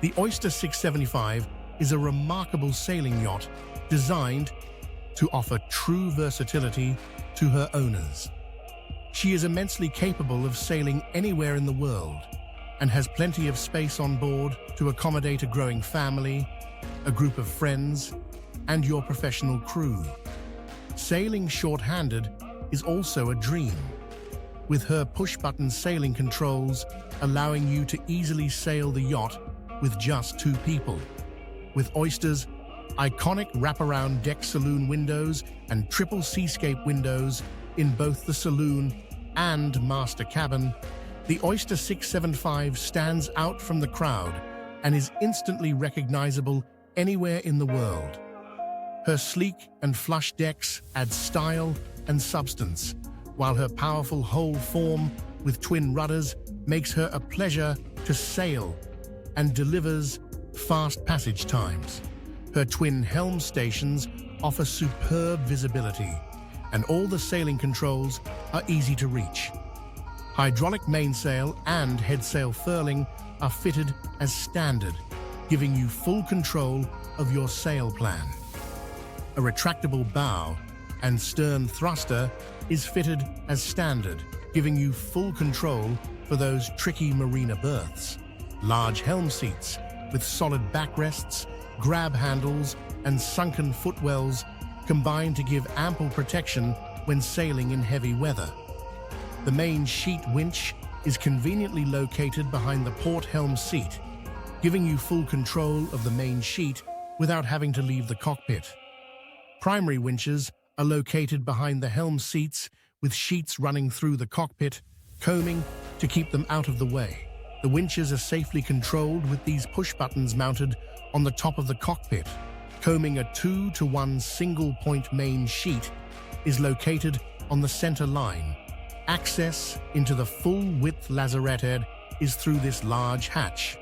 The Oyster 675 is a remarkable sailing yacht designed to offer true versatility to her owners. She is immensely capable of sailing anywhere in the world and has plenty of space on board to accommodate a growing family, a group of friends, and your professional crew. Sailing short-handed is also a dream, with her push-button sailing controls allowing you to easily sail the yacht with just 2 people. With Oyster's iconic wraparound deck saloon windows and triple seascape windows in both the saloon and master cabin, the Oyster 675 stands out from the crowd and is instantly recognizable anywhere in the world. Her sleek and flush decks add style and substance, while her powerful hull form with twin rudders makes her a pleasure to sail and delivers fast passage times. Her twin helm stations offer superb visibility, and all the sailing controls are easy to reach. Hydraulic mainsail and headsail furling are fitted as standard, giving you full control of your sail plan. A retractable bow and stern thruster is fitted as standard, giving you full control for those tricky marina berths. Large helm seats with solid backrests, grab handles, and sunken footwells combine to give ample protection when sailing in heavy weather. The main sheet winch is conveniently located behind the port helm seat, giving you full control of the main sheet without having to leave the cockpit. Primary winches are located behind the helm seats with sheets running through the cockpit, combing to keep them out of the way. The winches are safely controlled with these push buttons mounted on the top of the cockpit. Combing a 2-to-1 single-point main sheet is located on the center line. Access into the full-width lazarette head is through this large hatch.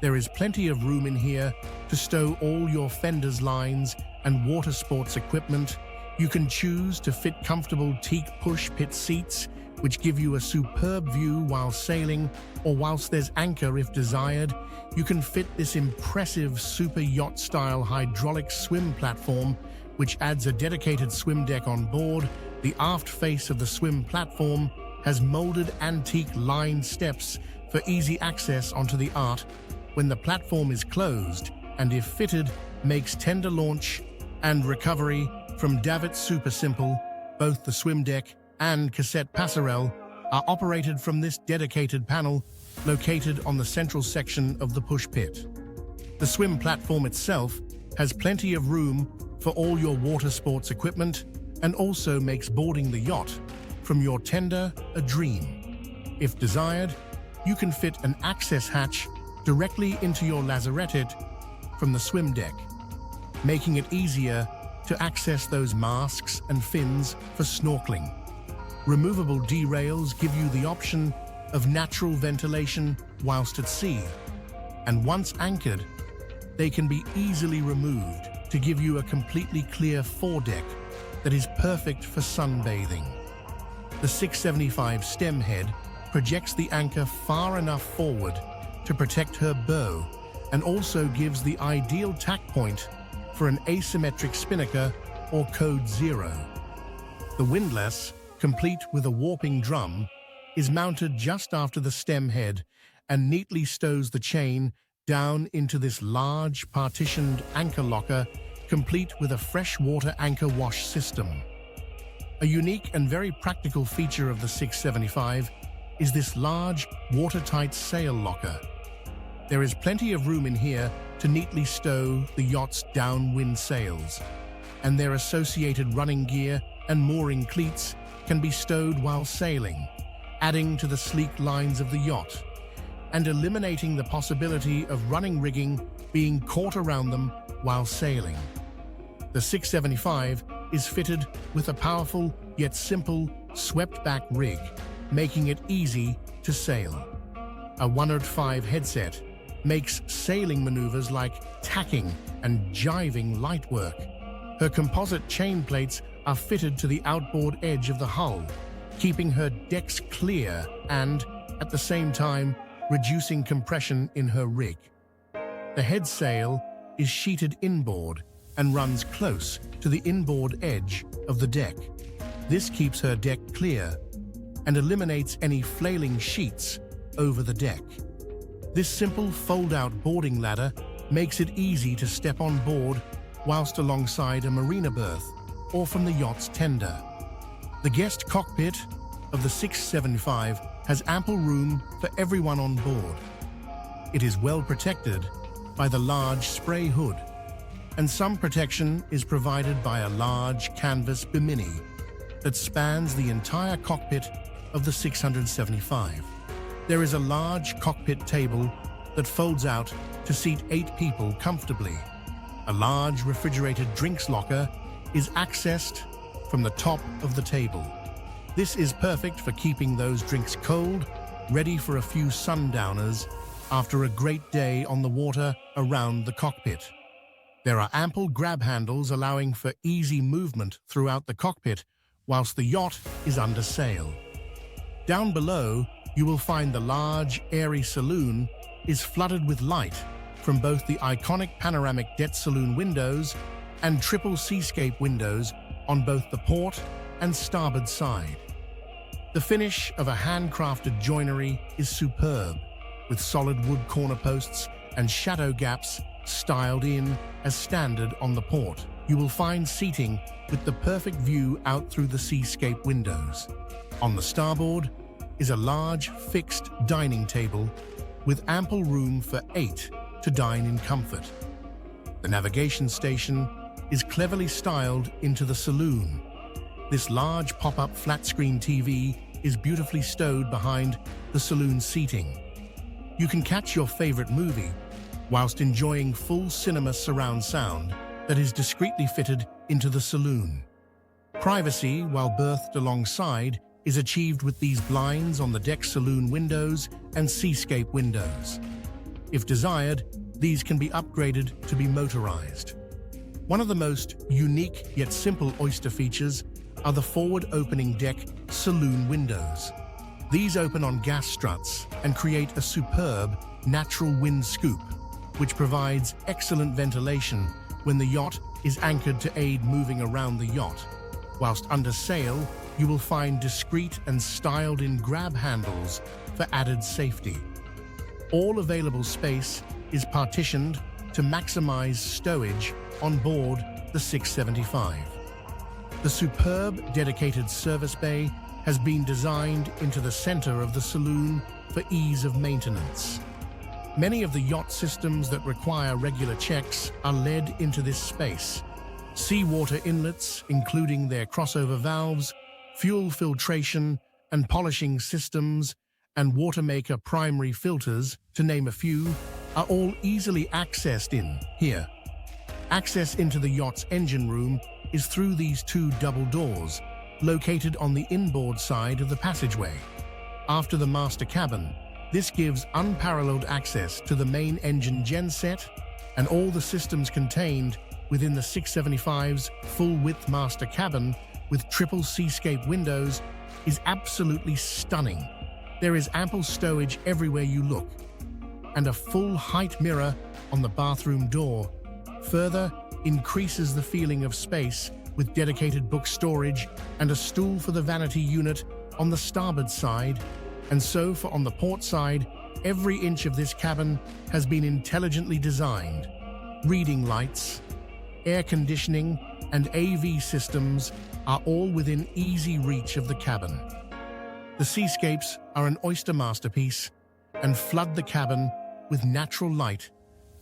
There is plenty of room in here to stow all your fenders lines and water sports equipment. You can choose to fit comfortable teak push pit seats, which give you a superb view while sailing, or whilst there's anchor if desired. You can fit this impressive super yacht-style hydraulic swim platform, which adds a dedicated swim deck on board. The aft face of the swim platform has molded antique lined steps for easy access onto the art when the platform is closed, and if fitted, makes tender launch and recovery from davit super simple. Both the swim deck and cassette passerelle are operated from this dedicated panel located on the central section of the push pit. The swim platform itself has plenty of room for all your water sports equipment and also makes boarding the yacht from your tender a dream. If desired, you can fit an access hatch directly into your lazarette from the swim deck, making it easier to access those masks and fins for snorkeling. Removable D-rails give you the option of natural ventilation whilst at sea, and once anchored, they can be easily removed to give you a completely clear foredeck that is perfect for sunbathing. The 675 stem head projects the anchor far enough forward to protect her bow and also gives the ideal tack point for an asymmetric spinnaker or code 0. The windlass, complete with a warping drum, is mounted just after the stem head and neatly stows the chain down into this large partitioned anchor locker, complete with a freshwater anchor wash system. A unique and very practical feature of the 675 is this large, watertight sail locker. There is plenty of room in here to neatly stow the yacht's downwind sails, and their associated running gear and mooring cleats can be stowed while sailing, adding to the sleek lines of the yacht and eliminating the possibility of running rigging being caught around them while sailing. The 675 is fitted with a powerful yet simple swept-back rig, making it easy to sail. A 105 headset makes sailing maneuvers like tacking and jiving light work. Her composite chain plates are fitted to the outboard edge of the hull, keeping her decks clear and, at the same time, reducing compression in her rig. The head sail is sheeted inboard and runs close to the inboard edge of the deck. This keeps her deck clear and eliminates any flailing sheets over the deck. This simple fold-out boarding ladder makes it easy to step on board whilst alongside a marina berth or from the yacht's tender. The guest cockpit of the 675 has ample room for everyone on board. It is well protected by the large spray hood, and some protection is provided by a large canvas bimini that spans the entire cockpit of the 675. There is a large cockpit table that folds out to seat 8 people comfortably. A large refrigerated drinks locker is accessed from the top of the table. This is perfect for keeping those drinks cold, ready for a few sundowners after a great day on the water around the cockpit. There are ample grab handles allowing for easy movement throughout the cockpit whilst the yacht is under sail. Down below, you will find the large, airy saloon is flooded with light from both the iconic panoramic deck saloon windows and triple seascape windows on both the port and starboard side. The finish of a handcrafted joinery is superb, with solid wood corner posts and shadow gaps styled in as standard on the port. You will find seating with the perfect view out through the seascape windows. On the starboard is a large fixed dining table with ample room for 8 to dine in comfort. The navigation station is cleverly styled into the saloon. This large pop-up flat-screen TV is beautifully stowed behind the saloon seating. You can catch your favorite movie whilst enjoying full cinema surround sound that is discreetly fitted into the saloon. Privacy, while berthed alongside, is achieved with these blinds on the deck saloon windows and seascape windows. If desired, these can be upgraded to be motorized. One of the most unique yet simple Oyster features are the forward-opening deck saloon windows. These open on gas struts and create a superb natural wind scoop, which provides excellent ventilation when the yacht is anchored to aid moving around the yacht. Whilst under sail, you will find discreet and styled-in grab handles for added safety. All available space is partitioned to maximize stowage on board the 675. The superb dedicated service bay has been designed into the center of the saloon for ease of maintenance. Many of the yacht systems that require regular checks are led into this space. Seawater inlets, including their crossover valves, fuel filtration and polishing systems, and watermaker primary filters, to name a few, are all easily accessed in here. Access into the yacht's engine room is through these 2 double doors, located on the inboard side of the passageway. After the master cabin, this gives unparalleled access to the main engine genset and all the systems contained within the 675's full-width master cabin with triple seascape windows is absolutely stunning. There is ample stowage everywhere you look, and a full height mirror on the bathroom door further increases the feeling of space with dedicated book storage and a stool for the vanity unit on the starboard side, and so for on the port side, every inch of this cabin has been intelligently designed. Reading lights, air conditioning, and AV systems are all within easy reach of the cabin. The seascapes are an Oyster masterpiece and flood the cabin with natural light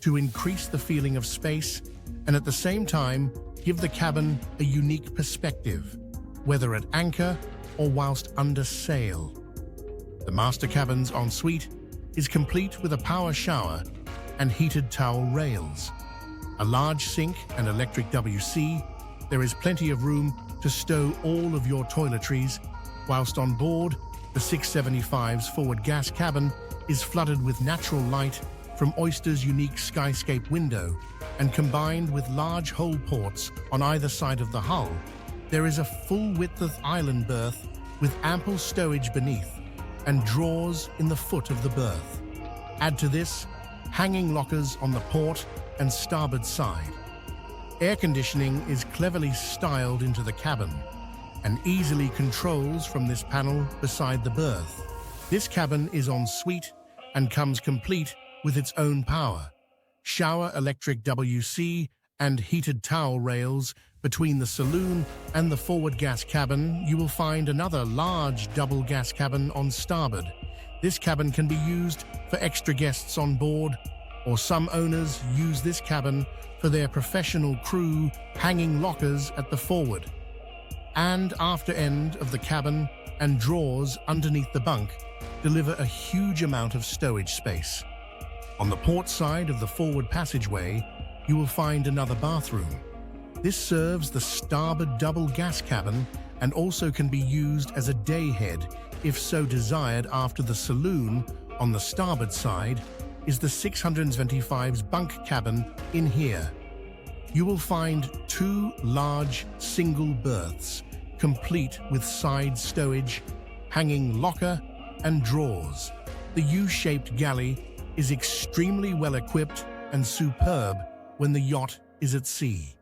to increase the feeling of space and at the same time give the cabin a unique perspective, whether at anchor or whilst under sail. The master cabin's ensuite is complete with a power shower and heated towel rails. A large sink and electric WC, there is plenty of room to stow all of your toiletries, whilst on board, the 675's forward gas cabin is flooded with natural light from Oyster's unique skyscape window, and combined with large hull ports on either side of the hull, there is a full-width island berth with ample stowage beneath and drawers in the foot of the berth. Add to this hanging lockers on the port and starboard side. Air conditioning is cleverly styled into the cabin and easily controls from this panel beside the berth. This cabin is en suite and comes complete with its own power, shower electric WC and heated towel rails. Between the saloon and the forward gas cabin, you will find another large double gas cabin on starboard. This cabin can be used for extra guests on board, or some owners use this cabin for their professional crew. Hanging lockers at the forward and after end of the cabin and drawers underneath the bunk deliver a huge amount of stowage space. On the port side of the forward passageway, you will find another bathroom. This serves the starboard double gas cabin and also can be used as a day head if so desired. After the saloon on the starboard side is the 625's bunk cabin. In here, you will find two large single berths, complete with side stowage, hanging locker and drawers. The U-shaped galley is extremely well equipped and superb when the yacht is at sea.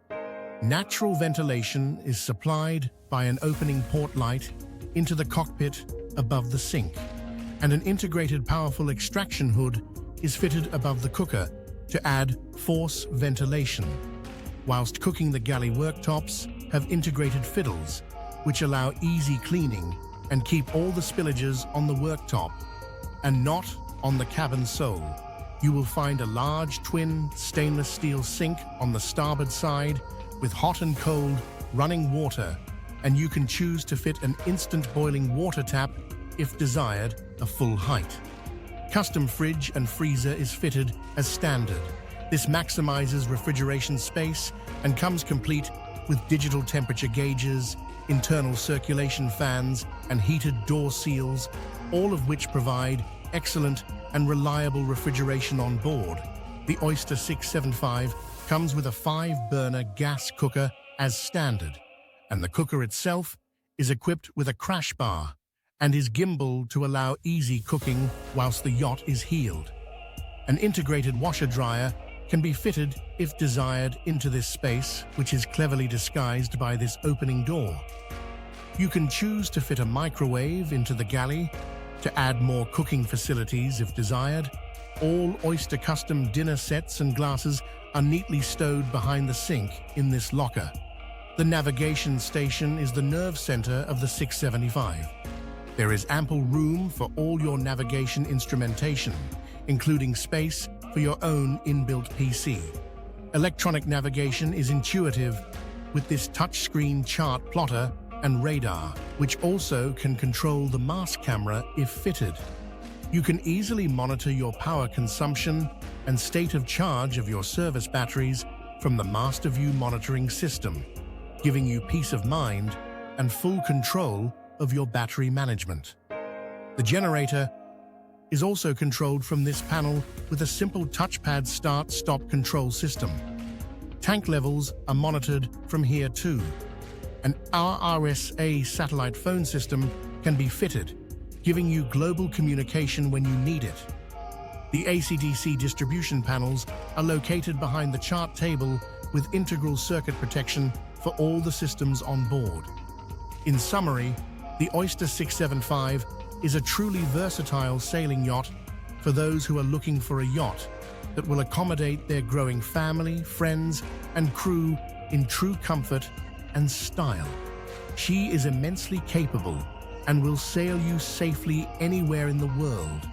Natural ventilation is supplied by an opening port light into the cockpit above the sink, and an integrated powerful extraction hood is fitted above the cooker to add force ventilation. Whilst cooking, the galley worktops have integrated fiddles, which allow easy cleaning and keep all the spillages on the worktop and not on the cabin sole. You will find a large twin stainless steel sink on the starboard side with hot and cold running water, and you can choose to fit an instant boiling water tap if desired, a full height. Custom fridge and freezer is fitted as standard. This maximizes refrigeration space and comes complete with digital temperature gauges, internal circulation fans, and heated door seals, all of which provide excellent and reliable refrigeration on board. The Oyster 675 comes with a 5-burner gas cooker as standard, and the cooker itself is equipped with a crash bar and is gimbaled to allow easy cooking whilst the yacht is heeled. An integrated washer-dryer can be fitted, if desired, into this space, which is cleverly disguised by this opening door. You can choose to fit a microwave into the galley to add more cooking facilities if desired. All Oyster custom dinner sets and glasses are neatly stowed behind the sink in this locker. The navigation station is the nerve center of the 675. There is ample room for all your navigation instrumentation, including space for your own inbuilt PC. Electronic navigation is intuitive with this touchscreen chart plotter and radar, which also can control the mast camera if fitted. You can easily monitor your power consumption and state of charge of your service batteries from the Master View monitoring system, giving you peace of mind and full control of your battery management. The generator is also controlled from this panel with a simple touchpad start-stop control system. Tank levels are monitored from here too. An RRSA satellite phone system can be fitted, giving you global communication when you need it. The AC/DC distribution panels are located behind the chart table with integral circuit protection for all the systems on board. In summary, the Oyster 675 is a truly versatile sailing yacht for those who are looking for a yacht that will accommodate their growing family, friends, and crew in true comfort and style. She is immensely capable and will sail you safely anywhere in the world.